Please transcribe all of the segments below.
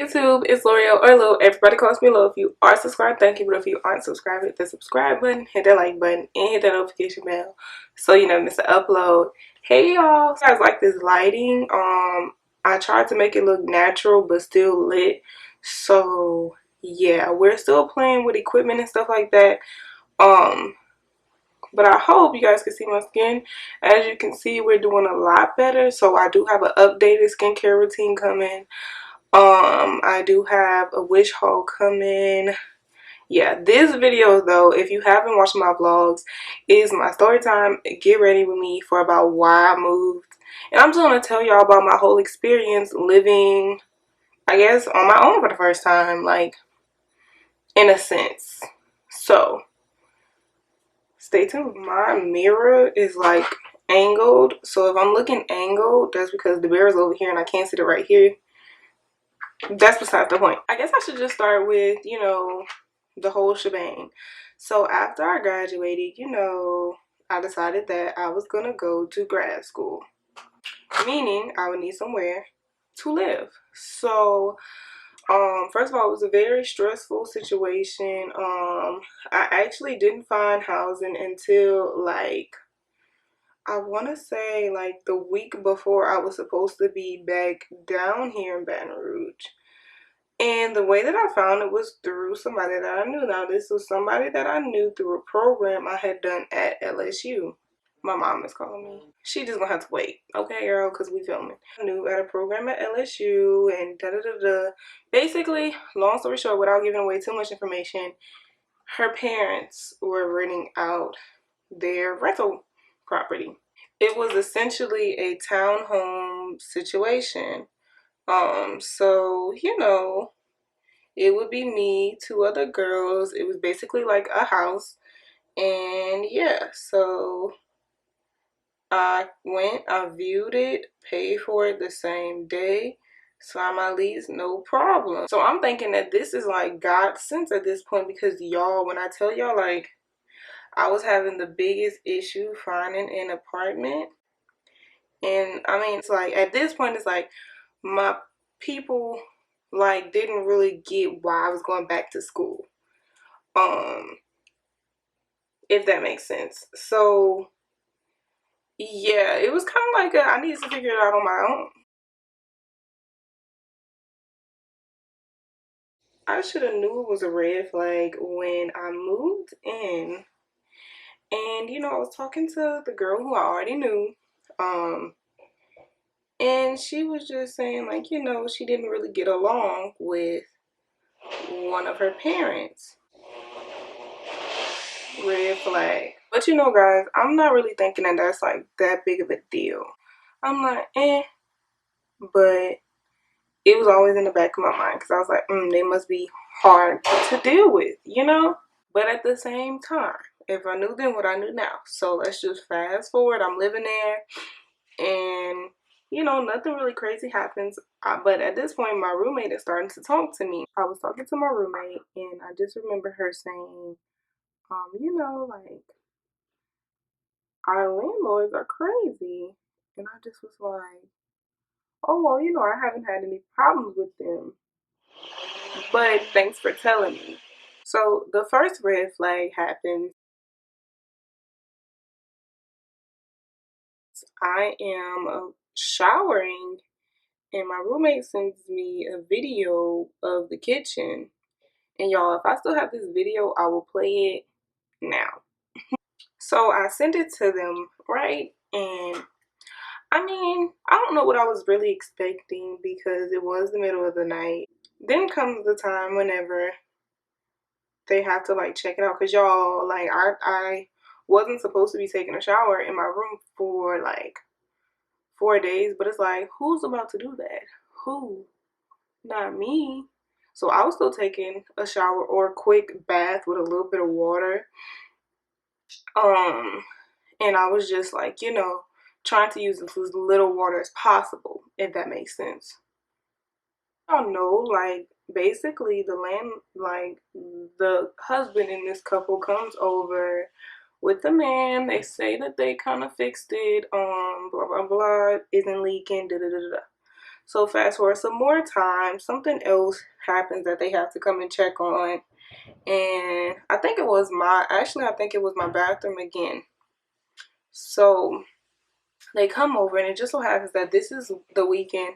YouTube? It's L'Oreal or Lil. Everybody calls me Lil. If you are subscribed, thank you. But if you aren't subscribed, hit the subscribe button, hit that like button, and hit that notification bell so you never miss an upload. Hey y'all, so I guys like this lighting. I tried to make it look natural but still lit. So yeah, we're still playing with equipment and stuff like that. But I hope you guys can see my skin. As you can see, we're doing a lot better. So I do have an updated skincare routine coming. I do have a wish haul coming. Yeah, this video though, if you haven't watched my vlogs, is my story time. Get ready with me for about why I moved. And I'm just gonna tell y'all about my whole experience living, I guess, on my own for the first time, like, in a sense. So stay tuned. My mirror is like angled, so if I'm looking angled, that's because the mirror is over here and I can't see it right here. That's besides the point. I guess I should just start with, you know, the whole shebang. So after I graduated, you know, I decided that I was gonna go to grad school, meaning I would need somewhere to live. So first of all, it was a very stressful situation. I actually didn't find housing until, like, I want to say like the week before I was supposed to be back down here in Baton Rouge. And the way that I found it was through somebody that I knew. Now, this was somebody that I knew through a program I had done at LSU. My mom is calling me. She just gonna have to wait, okay, girl, because we filming. I knew at a program at LSU and da-da-da-da. Basically, long story short, without giving away too much information, her parents were renting out their rental property. It was essentially a townhome situation. So, you know, it would be me, two other girls. It was basically like a house. And yeah, so I went, I viewed it, paid for it the same day, signed my lease, no problem. So I'm thinking that this is like God sent at this point, because y'all, when I tell y'all, like, I was having the biggest issue finding an apartment. And I mean, it's like, at this point, it's like my people, like, didn't really get why I was going back to school. If that makes sense. So yeah, it was kind of like I needed to figure it out on my own. I should have knew it was a red flag when I moved in. And you know, I was talking to the girl who I already knew. And she was just saying, like, you know, she didn't really get along with one of her parents. Red flag. But you know, guys, I'm not really thinking that that's like that big of a deal. I'm like, but it was always in the back of my mind, because I was like, they must be hard to deal with, you know? But at the same time, if I knew then what I knew now. So let's just fast forward. I'm living there, and you know, nothing really crazy happens. But at this point, my roommate is starting to talk to me. I was talking to my roommate, and I just remember her saying, you know, like, our landlords are crazy. And I just was like, oh, well, you know, I haven't had any problems with them, but thanks for telling me. So the first red flag happened. I am showering, and my roommate sends me a video of the kitchen. And y'all, if I still have this video, I will play it now. So I sent it to them, right? And I mean, I don't know what I was really expecting, because it was the middle of the night. Then comes the time whenever they have to like check it out, because y'all, like, I wasn't supposed to be taking a shower in my room for like 4 days, but it's like, who's about to do that? Who? Not me. So I was still taking a shower or a quick bath with a little bit of water. And I was just like, you know, trying to use as little water as possible, if that makes sense. I don't know, like, basically the husband in this couple comes over with the man. They say that they kind of fixed it, blah blah blah, isn't leaking, da da da da. So fast forward some more time, something else happens that they have to come and check on. And I think it was my bathroom again. So they come over, and it just so happens that this is the weekend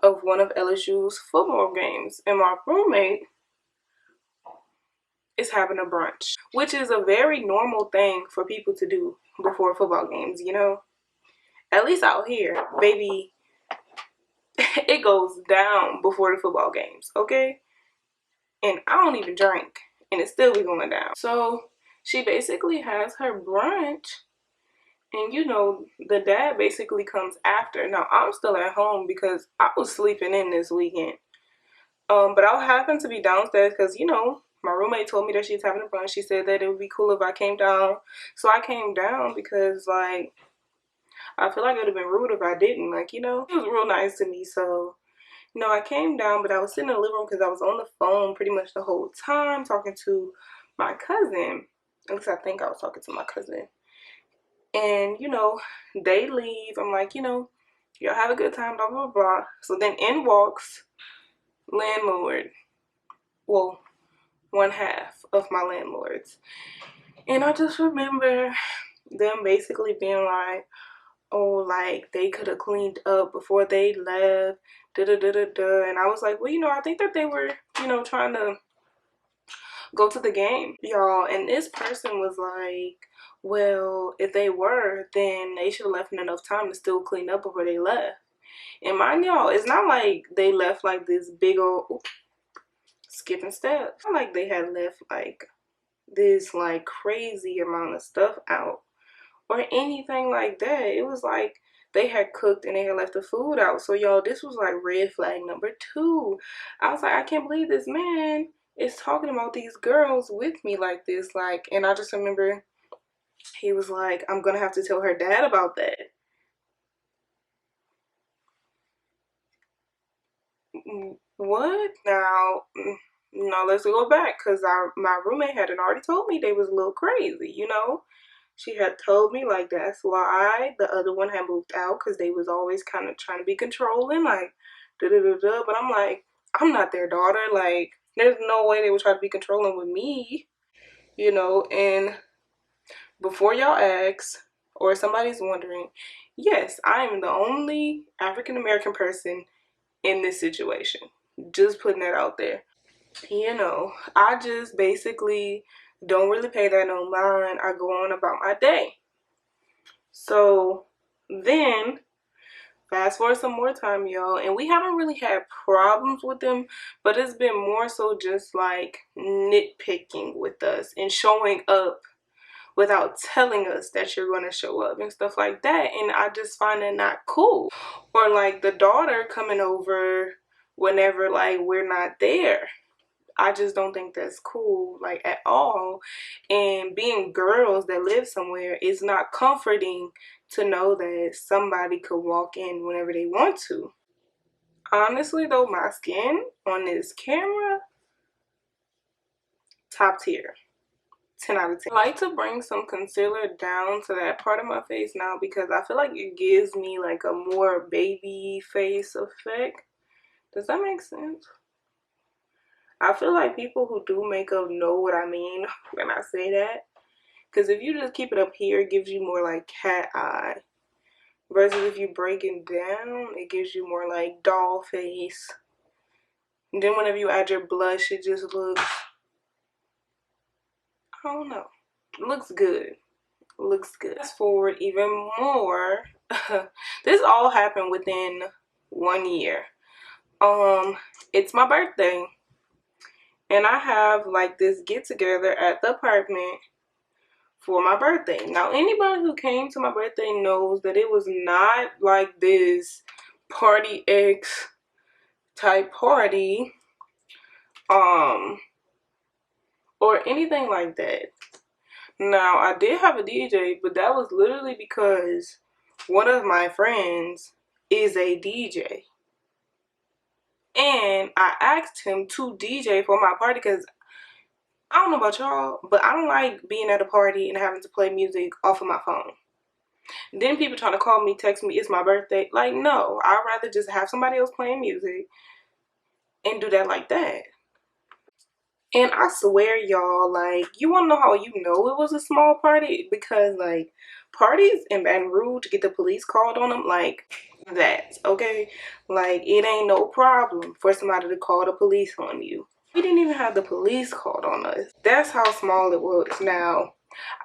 of one of LSU's football games. And my roommate is having a brunch, which is a very normal thing for people to do before football games, you know? At least out here, baby, it goes down before the football games, okay? And I don't even drink, and it still be going down. So she basically has her brunch, and you know, the dad basically comes after. Now, I'm still at home because I was sleeping in this weekend. But I happened to be downstairs because, you know, my roommate told me that she's having a brunch. She said that it would be cool if I came down. So I came down because, like, I feel like it would have been rude if I didn't. Like, you know, it was real nice to me. So, you know, I came down, but I was sitting in the living room because I was on the phone pretty much the whole time talking to my cousin. At least I think I was talking to my cousin. And, you know, they leave. I'm like, you know, y'all have a good time, blah, blah, blah. So then in walks landlord. Well, one half of my landlords. And I just remember them basically being like, oh, like, they could have cleaned up before they left, da-da-da-da-da. And I was like, well, you know, I think that they were, you know, trying to go to the game, y'all. And this person was like, well, if they were, then they should have left in enough time to still clean up before they left. And mind y'all, it's not like they left like this big old, skipping steps. It's not like they had left like this like crazy amount of stuff out or anything like that. It was like they had cooked and they had left the food out. So y'all, this was like red flag number 2. I was like, I can't believe this man is talking about these girls with me like this. Like, and I just remember he was like, I'm gonna have to tell her dad about that. What? Now let's go back, because my roommate hadn't already told me they was a little crazy, you know? She had told me, like, that's why the other one had moved out, because they was always kind of trying to be controlling, like, da-da-da-da. But I'm like, I'm not their daughter. Like, there's no way they would try to be controlling with me, you know? And before y'all ask, or somebody's wondering, yes, I am the only African-American person in this situation. Just putting that out there. You know, I just basically don't really pay that no mind. I go on about my day. So then, fast forward some more time, y'all, and we haven't really had problems with them, but it's been more so just like nitpicking with us and showing up without telling us that you're going to show up and stuff like that. And I just find it not cool. Or like the daughter coming over whenever like we're not there. I just don't think that's cool, like, at all. And being girls that live somewhere, it's not comforting to know that somebody could walk in whenever they want to. Honestly, though, my skin on this camera, top tier. 10 out of 10. I like to bring some concealer down to that part of my face now because I feel like it gives me, like, a more baby face effect. Does that make sense? I feel like people who do makeup know what I mean when I say that. Because if you just keep it up here, it gives you more like cat eye. Versus if you break it down, it gives you more like doll face. And then whenever you add your blush, it just looks, I don't know. It looks good. It looks good. Fast forward even more. This all happened within 1 year. It's my birthday. And I have like this get together at the apartment for my birthday. Now, anybody who came to my birthday knows that it was not like this party X type party, or anything like that. Now, I did have a DJ, but that was literally because one of my friends is a DJ. And I asked him to DJ for my party because I don't know about y'all, but I don't like being at a party and having to play music off of my phone. Then people trying to call me, text me, it's my birthday. Like, no, I'd rather just have somebody else playing music and do that like that. And I swear, y'all, like, you want to know how you know it was a small party? Because, like, parties in Baton Rouge get the police called on them, like, that, okay? Like, it ain't no problem for somebody to call the police on you. We didn't even have the police called on us. That's how small it was. Now,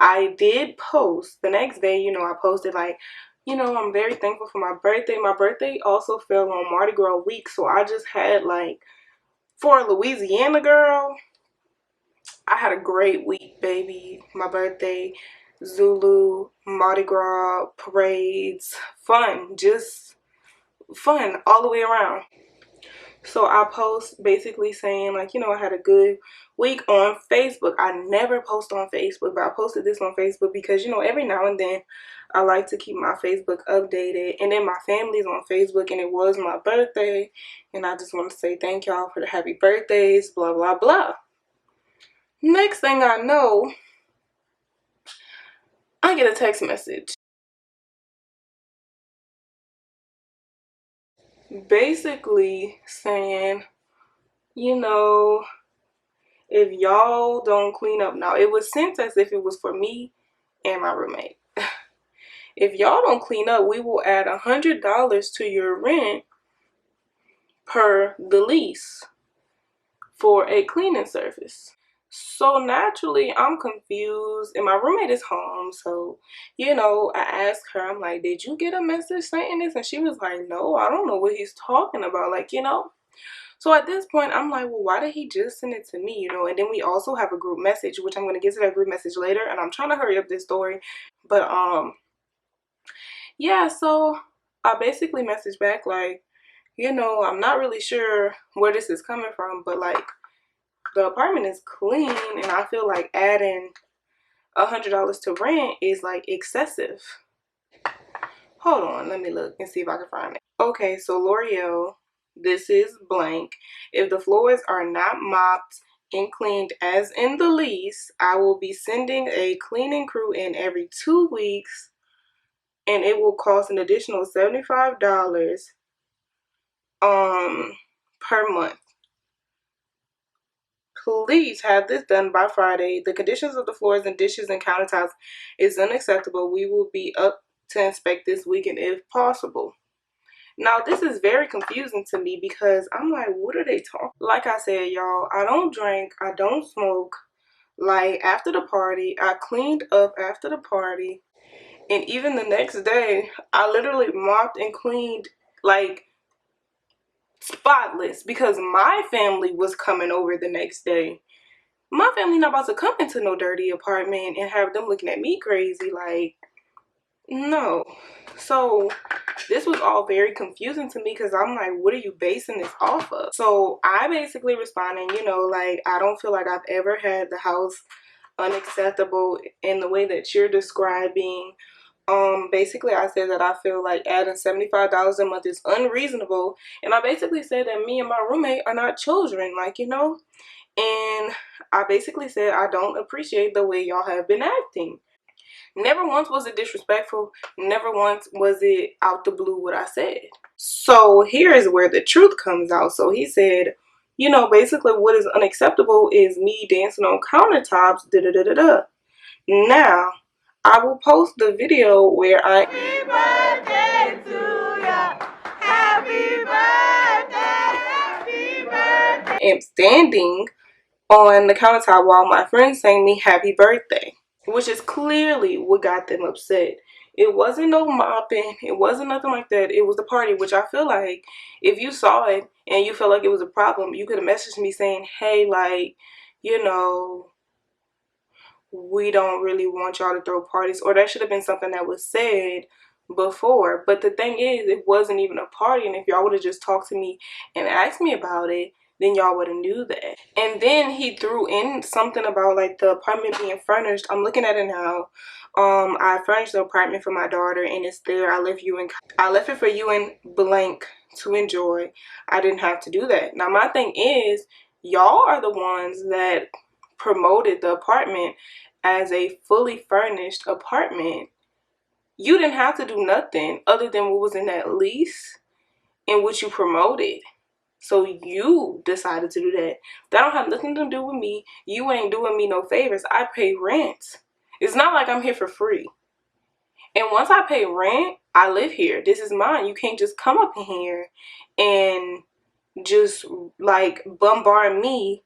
I did post the next day, you know, I posted, like, you know, I'm very thankful for my birthday. My birthday also fell on Mardi Gras week, so I just had, like, for a Louisiana girl, I had a great week, baby. My birthday, Zulu, Mardi Gras, parades, fun, just fun all the way around. So I post basically saying, like, you know, I had a good week on Facebook. I never post on Facebook, but I posted this on Facebook because, you know, every now and then I like to keep my Facebook updated. And then my family's on Facebook, and it was my birthday. And I just want to say thank y'all for the happy birthdays, blah, blah, blah. Next thing I know, I get a text message basically saying, you know, if y'all don't clean up. Now, it was sent as if it was for me and my roommate. If y'all don't clean up, we will add $100 to your rent per the lease for a cleaning service. So naturally, I'm confused, and my roommate is home. So, you know, I asked her, I'm like, did you get a message saying this? And she was like, no, I don't know what he's talking about. Like, you know. So at this point, I'm like, well, why did he just send it to me, you know? And then we also have a group message, which I'm going to get to that group message later. And I'm trying to hurry up this story. But, yeah, so I basically messaged back, like, you know, I'm not really sure where this is coming from, but, like, the apartment is clean, and I feel like adding $100 to rent is, like, excessive. Hold on, let me look and see if I can find it. Okay, so L'Oreal, this is blank. If the floors are not mopped and cleaned as in the lease, I will be sending a cleaning crew in every 2 weeks, and it will cost an additional $75 per month. Please have this done by Friday. The conditions of the floors and dishes and countertops is unacceptable. We will be up to inspect this weekend if possible. Now, this is very confusing to me because I'm like, what are they talking? Like I said, y'all, I don't drink, I don't smoke. Like, after the party, I cleaned up after the party. And even the next day, I literally mopped and cleaned, like, spotless, because my family was coming over the next day. My family not about to come into no dirty apartment and have them looking at me crazy. Like, no. So this was all very confusing to me because I'm like, what are you basing this off of? So I basically responded, you know, like, I don't feel like I've ever had the house unacceptable in the way that you're describing. Basically I said that I feel like adding $75 a month is unreasonable, and I basically said that me and my roommate are not children, like, you know. And I basically said I don't appreciate the way y'all have been acting. Never once was it disrespectful. Never once was it out the blue what I said. So here is where the truth comes out. So he said, you know, basically what is unacceptable is me dancing on countertops, da da da da da. Now, I will post the video where I Happy birthday to ya. Happy birthday. I am standing on the countertop while my friends sang me happy birthday, which is clearly what got them upset. It wasn't no mopping, it wasn't nothing like that. It was the party, which I feel like if you saw it and you felt like it was a problem, you could have messaged me saying, hey, like, you know, we don't really want y'all to throw parties, or that should have been something that was said before. But the thing is, it wasn't even a party, and if y'all would have just talked to me and asked me about it, then y'all would have knew that. And then he threw in something about, like, the apartment being furnished. I'm looking at it now. I furnished the apartment for my daughter, and it's there. I left it for you and blank to enjoy. I didn't have to do that. Now my thing is, y'all are the ones that promoted the apartment as a fully furnished apartment, You didn't have to do nothing other than what was in that lease and what you promoted. So you decided to do that. That don't have nothing to do with me. You ain't doing me no favors. I pay rent. It's not like I'm here for free. And once I pay rent, I live here. This is mine. You can't just come up in here and just like bombard me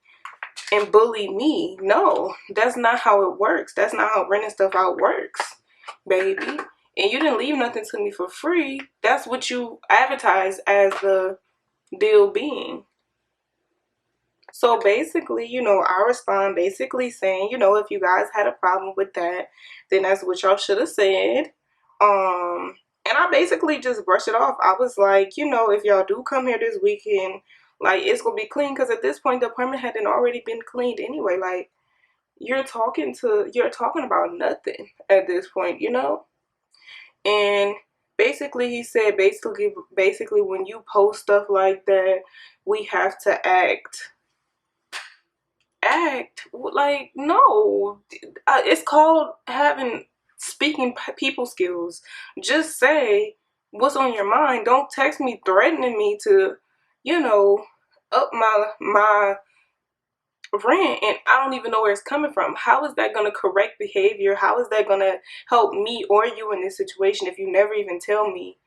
and bully me. No, that's not how it works. That's not how renting stuff out works, baby. And you didn't leave nothing to me for free. That's what you advertise as the deal being. So basically, you know, I respond basically saying, you know, if you guys had a problem with that, then that's what y'all should have said. And I basically just brushed it off. I was like, you know, if y'all do come here this weekend, like, it's gonna be clean, because at this point the apartment hadn't already been cleaned anyway. Like, you're talking about nothing at this point, you know? And basically he said basically when you post stuff like that, we have to act like, no. It's called having speaking people skills. Just say what's on your mind. Don't text me threatening me to, you know, up my rent and I don't even know where it's coming from. How is that going to correct behavior? How is that going to help me or you in this situation if you never even tell me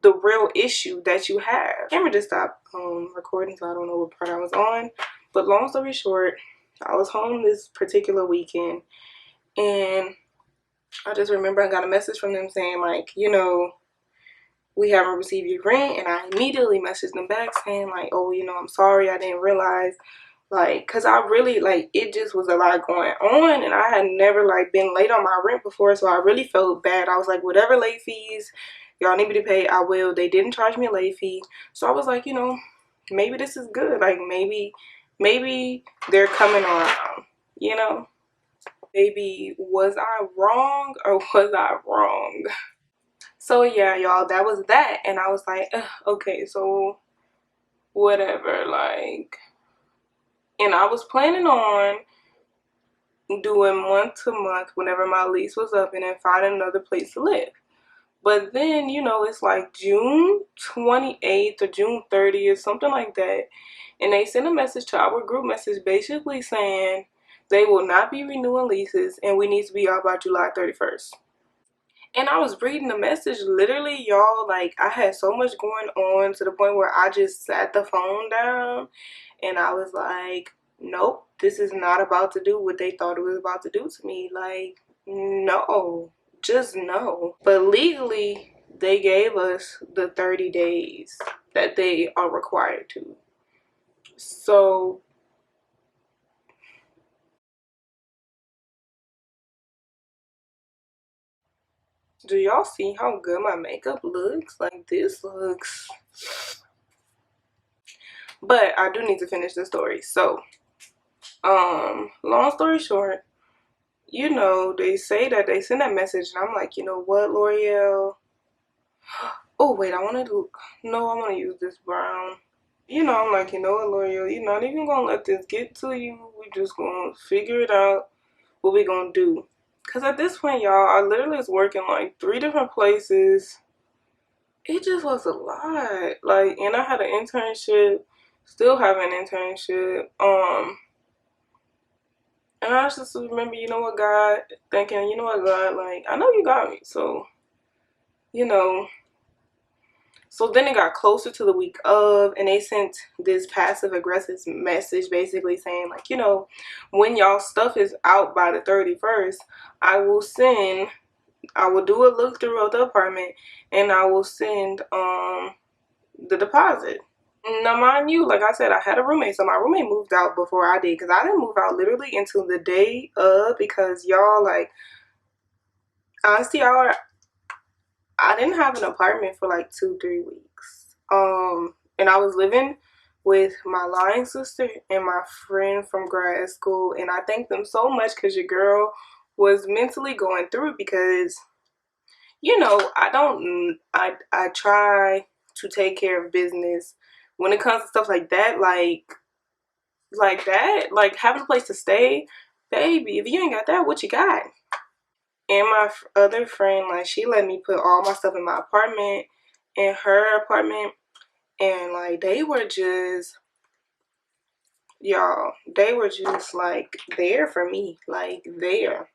the real issue that you have? Camera just stopped recording, so I don't know what part I was on. But long story short, I was home this particular weekend and I just remember I got a message from them saying, like, you know, we haven't received your rent. And I immediately messaged them back saying, like, oh, you know, I'm sorry, I didn't realize. Like, because I really, like, it just was a lot going on and I had never, like, been late on my rent before, so I really felt bad. I was like, whatever late fees y'all need me to pay, I will. They didn't charge me a late fee, so I was like, you know, maybe this is good. Like, maybe they're coming around, you know? Maybe was I wrong or was I wrong? So yeah, y'all, that was that. And I was like, okay, so whatever, like. And I was planning on doing month to month whenever my lease was up and then finding another place to live. But then, you know, it's like June 28th or June 30th, something like that. And they sent a message to our group message basically saying they will not be renewing leases and we need to be out by July 31st. And I was reading the message, literally, y'all, like, I had so much going on to the point where I just sat the phone down and I was like, nope, this is not about to do what they thought it was about to do to me. Like, no, just no. But legally, they gave us the 30 days that they are required to. So do y'all see how good my makeup looks? Like, this looks... But I do need to finish the story. So, long story short, you know, they say that they send that message, and I'm like, you know what, L'Oreal? Oh, wait, I want to use this brown. You know, I'm like, you know what, L'Oreal, you're not even going to let this get to you. We just going to figure it out what we going to do. Because at this point, y'all, I literally was working like 3 different places. It just was a lot. Like, and I had an internship, still have an internship. And I just remember, you know what, God, thinking, you know what, God, like, I know you got me. So, you know, so then it got closer to the week of, and they sent this passive aggressive message basically saying, like, you know, when y'all stuff is out by the 31st, I will do a look through of the apartment and I will send the deposit. Now, mind you, like I said, I had a roommate, so my roommate moved out before I did, because I didn't move out literally until the day of, because y'all, like, honestly, I didn't have an apartment for like 2-3 weeks. And I was living with my lying sister and my friend from grad school, and I thank them so much because your girl was mentally going through it because, you know, I try to take care of business when it comes to stuff like that, like having a place to stay, baby. If you ain't got that, what you got? And my other friend, like, she let me put all my stuff in my apartment, in her apartment, and like they were just, y'all, they were just like there for me, like there.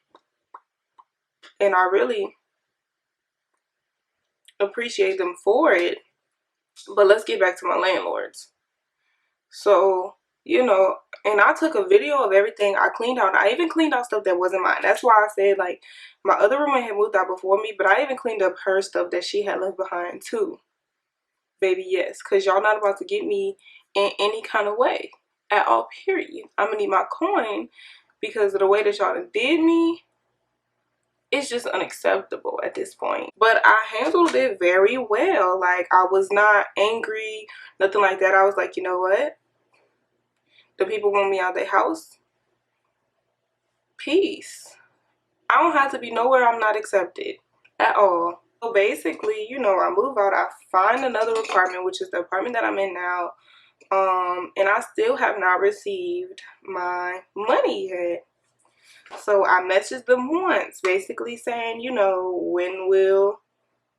And I really appreciate them for it. But let's get back to my landlords. So, you know, and I took a video of everything I cleaned out. I even cleaned out stuff that wasn't mine. That's why I said, like, my other roommate had moved out before me, but I even cleaned up her stuff that she had left behind too. Baby, yes, because y'all not about to get me in any kind of way at all, period. I'm gonna need my coin because of the way that y'all did me. It's just unacceptable at this point. But I handled it very well. Like, I was not angry, nothing like that. I was like, you know what? The people want me out their house. Peace. I don't have to be nowhere I'm not accepted at all. So basically, you know, I move out. I find another apartment, which is the apartment that I'm in now. And I still have not received my money yet. So I messaged them once, basically saying, you know, when will,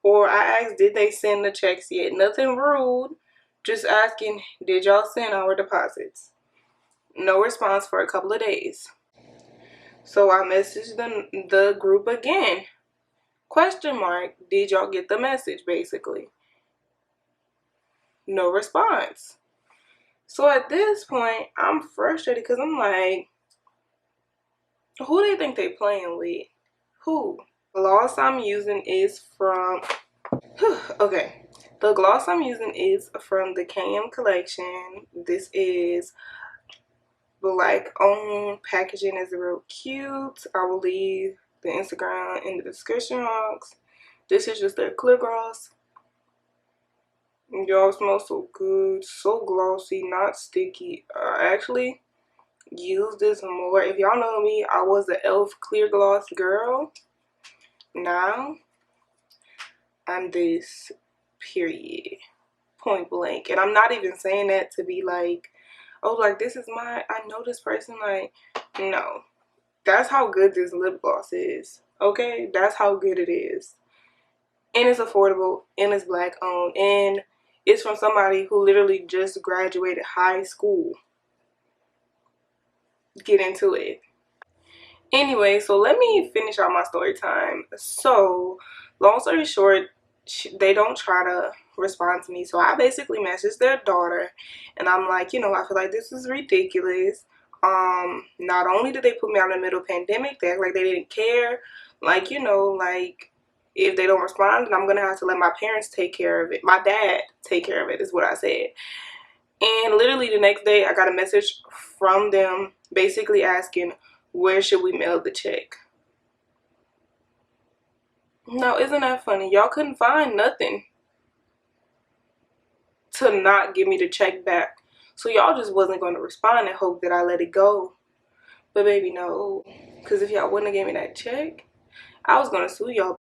or I asked, did they send the checks yet? Nothing rude, just asking, did y'all send our deposits? No response for a couple of days. So I messaged them, the group again. Question mark, did y'all get the message, basically? No response. So at this point, I'm frustrated because I'm like, who do they think they playing with? Who? The gloss I'm using is from, okay. The gloss I'm using is from the KM collection. This is black owned. Packaging is real cute. I will leave the Instagram in the description box. This is just their clear gloss. Y'all, smell so good, so glossy, not sticky. I actually use this more. If y'all know me, I was the e.l.f. clear gloss girl. Now I'm this, period, point blank. And I'm not even saying that to be like, oh, like, this is my, I know this person. Like, no, that's how good this lip gloss is. Okay, that's how good it is. And it's affordable, and it's black owned, and it's from somebody who literally just graduated high school. Get into it. Anyway, so let me finish out my story time. So, long story short, they don't try to respond to me. So I basically messaged their daughter, and I'm like, you know, I feel like this is ridiculous. Not only did they put me out in the middle of the pandemic, they act like they didn't care. Like, you know, like, if they don't respond, then I'm gonna have to let my parents take care of it. My dad take care of it is what I said. And literally the next day, I got a message from them basically asking, where should we mail the check? Now, isn't that funny? Y'all couldn't find nothing to not give me the check back. So y'all just wasn't going to respond and hope that I let it go. But baby, no. Because if y'all wouldn't have gave me that check, I was going to sue y'all.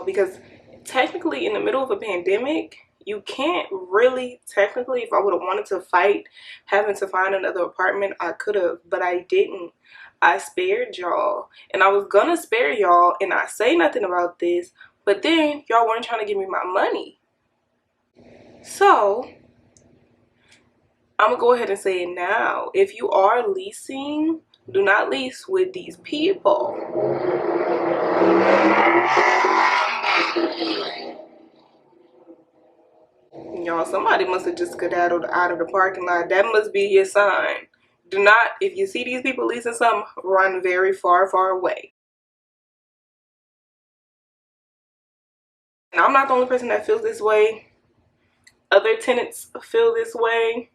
Because technically in the middle of a pandemic, you can't really, technically, if I would have wanted to fight having to find another apartment, I could have, but I didn't. I spared y'all, and I was gonna spare y'all and not say nothing about this, but then y'all weren't trying to give me my money. So I'm gonna go ahead and say it now. If you are leasing, do not lease with these people. Y'all, somebody must have just skedaddled out of the parking lot. That must be your sign. Do not, if you see these people leasing something, run very far, far away. And I'm not the only person that feels this way. Other tenants feel this way.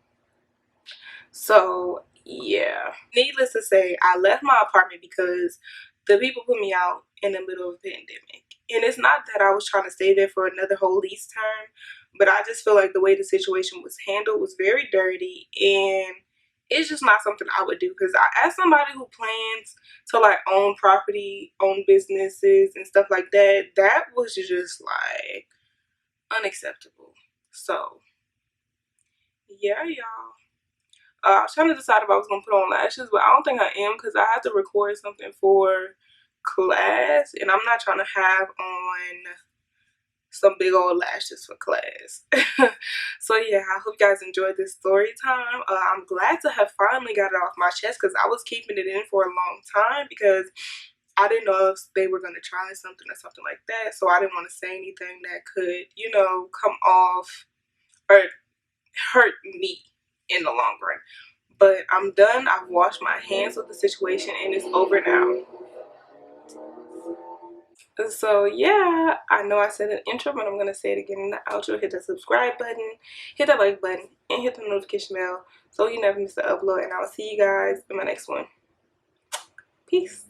So, yeah. Needless to say, I left my apartment because the people put me out in the middle of a pandemic. And it's not that I was trying to stay there for another whole lease term, but I just feel like the way the situation was handled was very dirty, and it's just not something I would do. Because as somebody who plans to like own property, own businesses and stuff like that, that was just like unacceptable. So yeah, y'all. I was trying to decide if I was gonna put on lashes, but I don't think I am because I have to record something for class, and I'm not trying to have on some big old lashes for class. So yeah, I hope you guys enjoyed this story time. I'm glad to have finally got it off my chest, because I was keeping it in for a long time because I didn't know if they were going to try something or something like that. So I didn't want to say anything that could, you know, come off or hurt me in the long run. But I'm done. I've washed my hands with the situation and it's over now. So yeah, I know I said an intro, but I'm going to say it again in the outro. Hit the subscribe button, hit the like button, and hit the notification bell so you never miss the upload. And I'll see you guys in my next one. Peace.